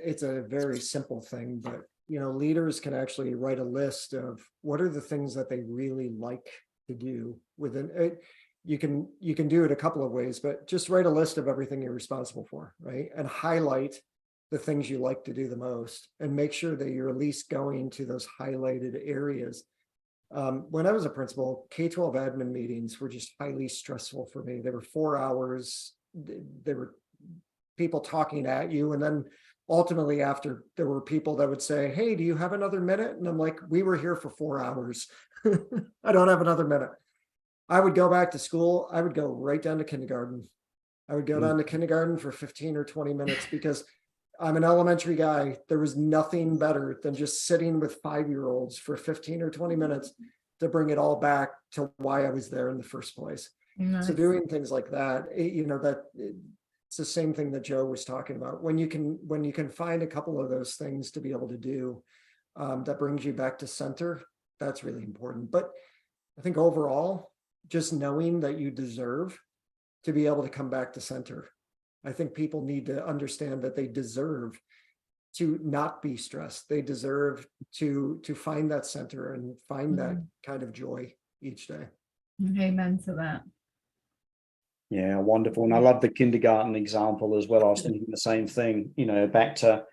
It's a very simple thing, but leaders can actually write a list of what are the things that they really like to do within it. You can do it a couple of ways, but just write a list of everything you're responsible for, right? And highlight the things you like to do the most, and make sure that you're at least going to those highlighted areas. When I was a principal, K-12 admin meetings were just highly stressful for me. They were 4 hours. There were people talking at you, and then ultimately after, there were people that would say, "Hey, do you have another minute?" And I'm like, "We were here for 4 hours. I don't have another minute." I would go back to school. I would go right down to kindergarten. I would go down to kindergarten for 15 or 20 minutes because I'm an elementary guy. There was nothing better than just sitting with 5-year-olds for 15 or 20 minutes to bring it all back to why I was there in the first place. Nice. So doing things like that, it's the same thing that Joe was talking about. When you can find a couple of those things to be able to do, that brings you back to center, that's really important. But I think overall, just knowing that you deserve to be able to come back to center. I think people need to understand that they deserve to not be stressed. They deserve to find that center and find that kind of joy each day. Amen to that. Yeah, wonderful. And I love the kindergarten example as well. I was thinking the same thing, back to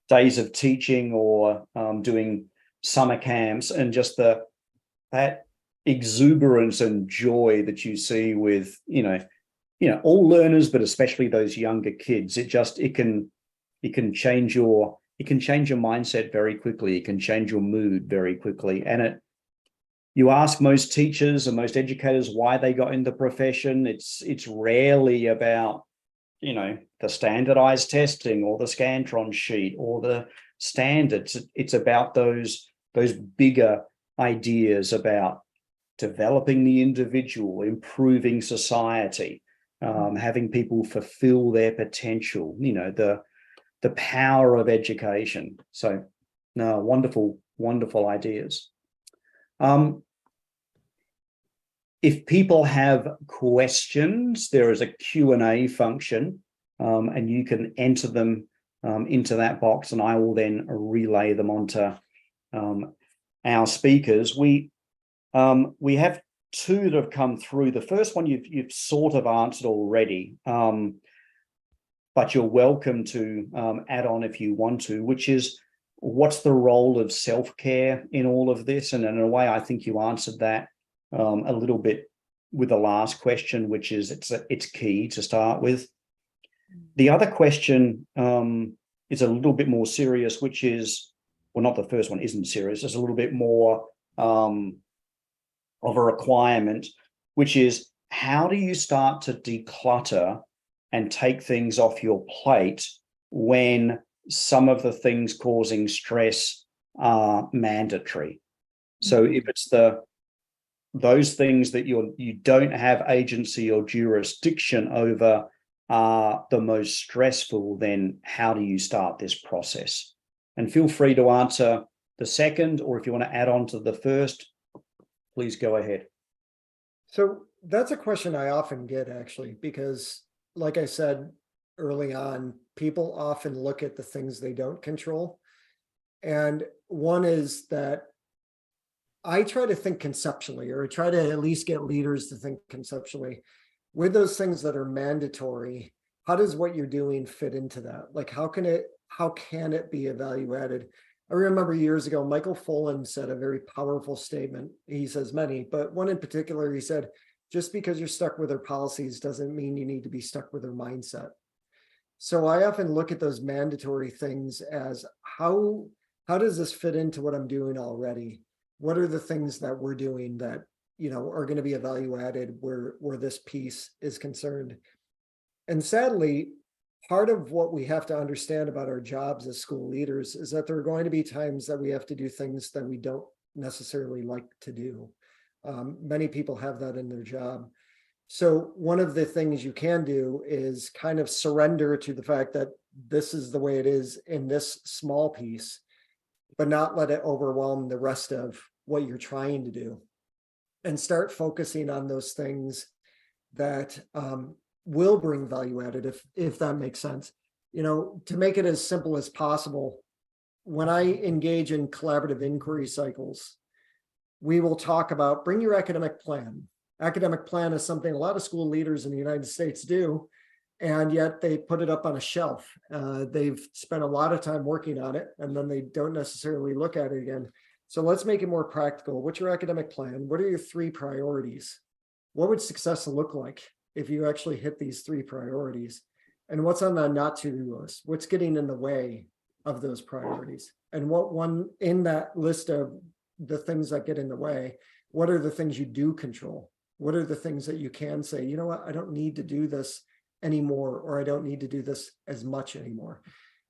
days of teaching or doing summer camps, and just that exuberance and joy that you see with, all learners, but especially those younger kids. It can change your mindset very quickly. It can change your mood very quickly. And you ask most teachers and most educators why they got into the profession. It's rarely about, the standardized testing or the Scantron sheet or the standards. It's about those bigger ideas about developing the individual, improving society, having people fulfill their potential, the power of education. So, no, wonderful, wonderful ideas. If people have questions, there is a Q&A function, and you can enter them into that box, and I will then relay them onto our speakers. We have two that have come through. The first one you've sort of answered already, but you're welcome to add on if you want to, which is, what's the role of self-care in all of this? And in a way, I think you answered that a little bit with the last question, which is it's key to start with. The other question is a little bit more serious, which is, well, not the first one isn't serious. It's a little bit more of a requirement, which is, how do you start to declutter and take things off your plate when some of the things causing stress are mandatory? So if it's those things that you don't have agency or jurisdiction over are the most stressful, then how do you start this process? And feel free to answer the second, or if you want to add on to the first, please go ahead. So that's a question I often get, actually, because like I said early on, people often look at the things they don't control. And one is that I try to think conceptually, or I try to at least get leaders to think conceptually. With those things that are mandatory, how does what you're doing fit into that? Like, how can it be a value added? I remember years ago, Michael Fullan said a very powerful statement. He says many, but one in particular, he said, just because you're stuck with their policies doesn't mean you need to be stuck with their mindset. So I often look at those mandatory things as how does this fit into what I'm doing already? What are the things that we're doing that, are going to be a value added where this piece is concerned? And sadly, part of what we have to understand about our jobs as school leaders is that there are going to be times that we have to do things that we don't necessarily like to do. Many people have that in their job. So one of the things you can do is kind of surrender to the fact that this is the way it is in this small piece, but not let it overwhelm the rest of what you're trying to do, and start focusing on those things that will bring value added, if that makes sense. To make it as simple as possible, when I engage in collaborative inquiry cycles, we will talk about bring your academic plan. Academic plan is something a lot of school leaders in the United States do, and yet they put it up on a shelf. They've spent a lot of time working on it, and then they don't necessarily look at it again. So let's make it more practical. What's your academic plan? What are your 3 priorities? What would success look like if you actually hit these 3 priorities? And what's on the not to-do list? What's getting in the way of those priorities? And what one in that list of the things that get in the way, what are the things you do control? What are the things that you can say, you know what, I don't need to do this anymore, or I don't need to do this as much anymore.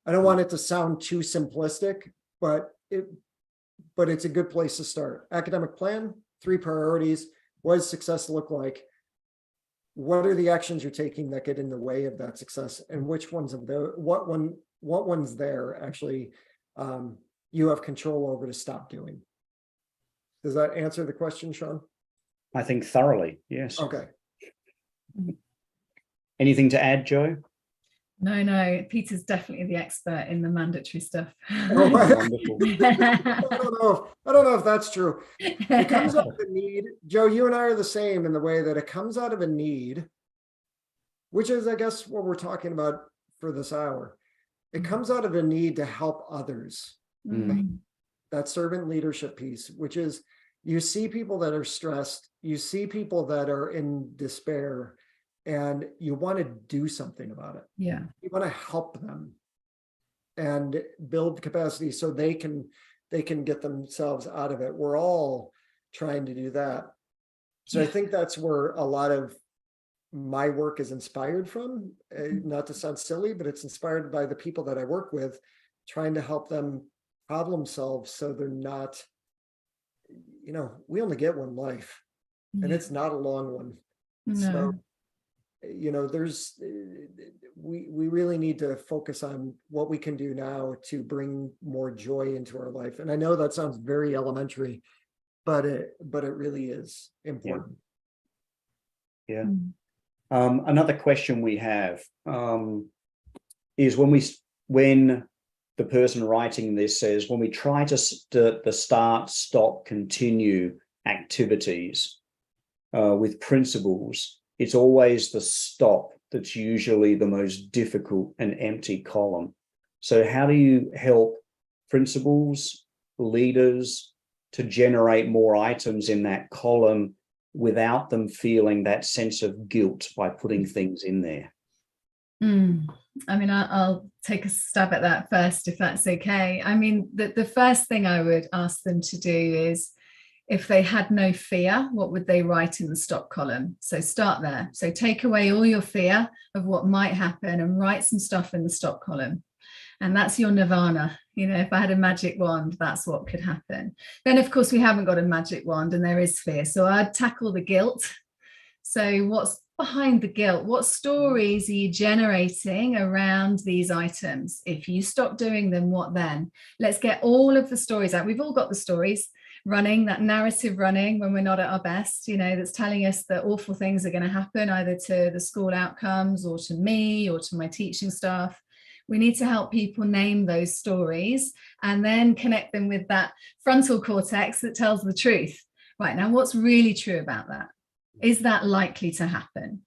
I don't want it to sound too simplistic, but it's a good place to start. Academic plan, 3 priorities. What does success look like? What are the actions you're taking that get in the way of that success? And which ones of the what ones there actually you have control over to stop doing? Does that answer the question, Sean? I think thoroughly, yes. Okay. Anything to add, Joe? No, Peter's definitely the expert in the mandatory stuff. Oh, Wonderful. I don't know if that's true. It comes out of a need. Joe, you and I are the same in the way that it comes out of a need, which is, I guess, what we're talking about for this hour. It comes out of a need to help others. That servant leadership piece, which is you see people that are stressed, you see people that are in despair, and you want to do something about it. Yeah. You want to help them and build capacity so they can get themselves out of it. We're all trying to do that. So I think that's where a lot of my work is inspired from, not to sound silly, but it's inspired by the people that I work with, trying to help them problem solve so they're not, we only get one life, and it's not a long one. No. So, we really need to focus on what we can do now to bring more joy into our life. And I know that sounds very elementary, but it really is important. Yeah. Another question we have is when the person writing this says, when we try to the start, stop, continue activities with principals, it's always the stop that's usually the most difficult and empty column. So how do you help principals, leaders to generate more items in that column without them feeling that sense of guilt by putting things in there? I mean, I'll take a stab at that first, if that's okay. I mean, the first thing I would ask them to do is if they had no fear, what would they write in the stop column? So start there. So take away all your fear of what might happen and write some stuff in the stop column. And that's your nirvana. You know, if I had a magic wand, that's what could happen. Then, of course, we haven't got a magic wand and there is fear. So I'd tackle the guilt. So what's behind the guilt? What stories are you generating around these items? If you stop doing them, what then? Let's get all of the stories out. We've all got the stories running, that narrative running when we're not at our best, you know, that's telling us that awful things are going to happen either to the school outcomes or to me or to my teaching staff. We need to help people name those stories and then connect them with that frontal cortex that tells the truth. Right, now, what's really true about that? Is that likely to happen?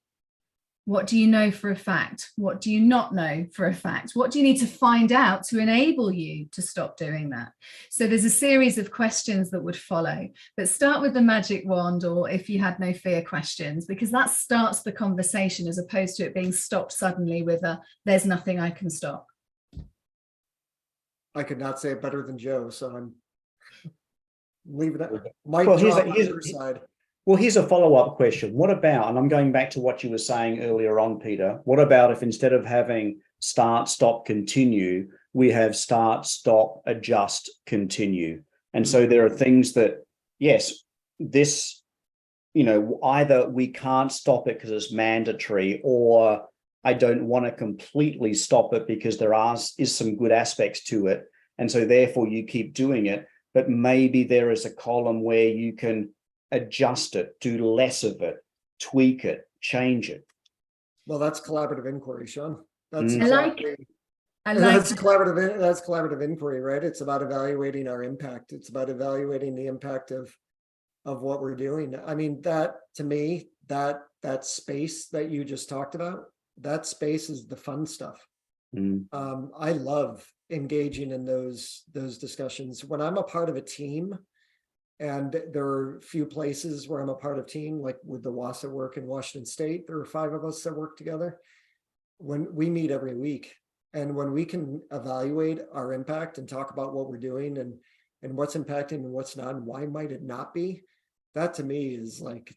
What do you know for a fact? What do you not know for a fact? What do you need to find out to enable you to stop doing that? So there's a series of questions that would follow, but start with the magic wand, or if you had no fear questions, because that starts the conversation as opposed to it being stopped suddenly with a, there's nothing I can stop. I could not say it better than Joe, so I'm leaving it. Mic Well, drop on your side. Well, here's a follow-up question. What about, and I'm going back to what you were saying earlier on, Peter, what about if instead of having start, stop, continue, we have start, stop, adjust, continue? And so there are things that, yes, this, you know, either we can't stop it because it's mandatory, or I don't want to completely stop it because there is some good aspects to it. And so therefore you keep doing it, but maybe there is a column where you can adjust it, do less of it, tweak it, change it. Well, that's collaborative inquiry, Sean. That's That's collaborative inquiry, right? It's about evaluating our impact. It's about evaluating the impact of what we're doing. I mean, that to me, that space that you just talked about, that space is the fun stuff. I love engaging in those discussions when I'm a part of a team. And there are a few places where I'm a part of team, like with the WASA work in Washington State. There are 5 of us that work together. When we meet every week, and when we can evaluate our impact and talk about what we're doing and what's impacting and what's not, and why might it not be, that to me is like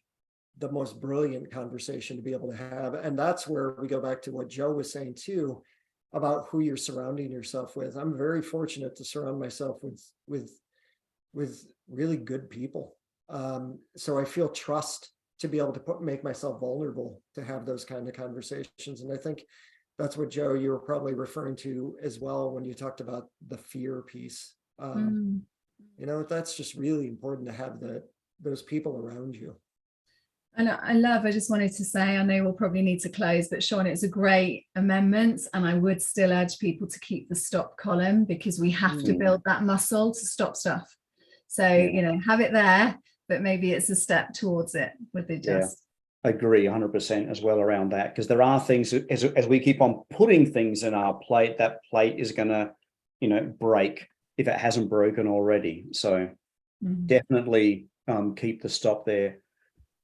the most brilliant conversation to be able to have. And that's where we go back to what Joe was saying too, about who you're surrounding yourself with. I'm very fortunate to surround myself with really good people. So I feel trust to be able to make myself vulnerable to have those kind of conversations. And I think that's what, Joe, you were probably referring to as well when you talked about the fear piece. You know, that's just really important to have those people around you. And I just wanted to say, I know we'll probably need to close, but Sean, it's a great amendment. And I would still urge people to keep the stop column, because we have to build that muscle to stop stuff. So, you know, have it there, but maybe it's a step towards it with the adjust. I agree 100% as well around that, because there are things, as we keep on putting things in our plate, that plate is going to, you know, break if it hasn't broken already. So definitely keep the stop there.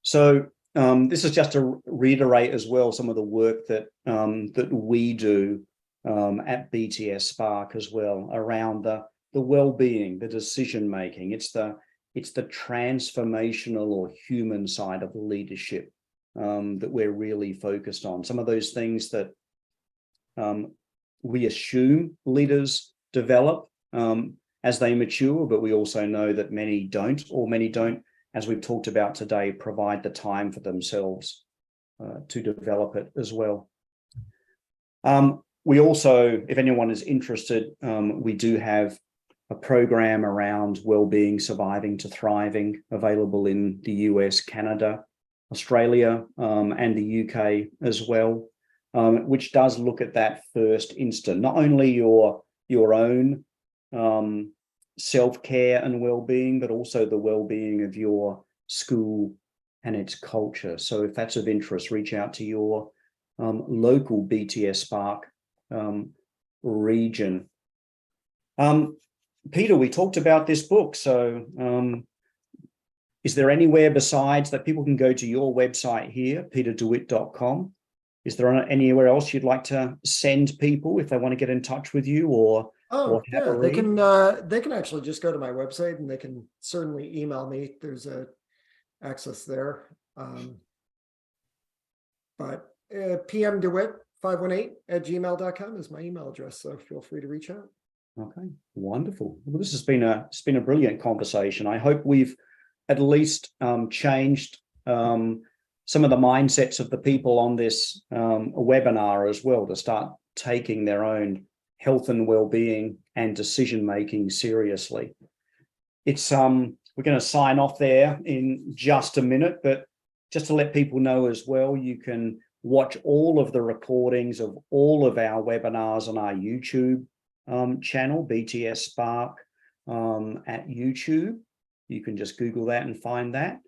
So this is just to reiterate as well some of the work that that we do at BTS Spark as well around the well-being, the decision-making. It's the transformational or human side of leadership that we're really focused on. Some of those things that we assume leaders develop as they mature, but we also know that many don't, as we've talked about today, provide the time for themselves to develop it as well. We also, if anyone is interested, we do have a program around well-being, surviving to thriving, available in the US, Canada, Australia, and the UK as well, which does look at that first instant, not only your own self-care and well-being, but also the well-being of your school and its culture. So if that's of interest, reach out to your local BTS Spark region. Peter, we talked about this book. So is there anywhere besides that people can go to your website here, peterdewitt.com? Is there anywhere else you'd like to send people if they want to get in touch with you, or Oh, or have a yeah, read? they can actually just go to my website and they can certainly email me. There's a access there. But pmdewitt518@gmail.com is my email address, so feel free to reach out. Okay, wonderful. Well, this has been a brilliant conversation. I hope we've at least changed some of the mindsets of the people on this webinar as well, to start taking their own health and well-being and decision-making seriously. It's we're going to sign off there in just a minute, but just to let people know as well, you can watch all of the recordings of all of our webinars on our YouTube channel, BTS Spark at YouTube. You can just Google that and find that.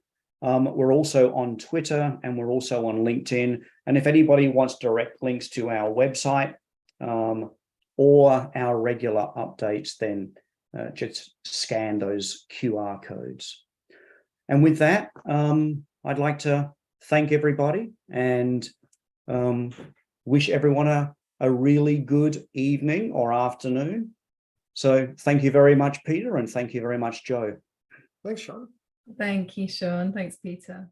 We're also on Twitter and we're also on LinkedIn. And if anybody wants direct links to our website or our regular updates, then just scan those QR codes. And with that, I'd like to thank everybody and wish everyone a really good evening or afternoon. So thank you very much, Peter, and thank you very much, Joe. Thanks, Sean. Thank you, Sean. Thanks, Peter.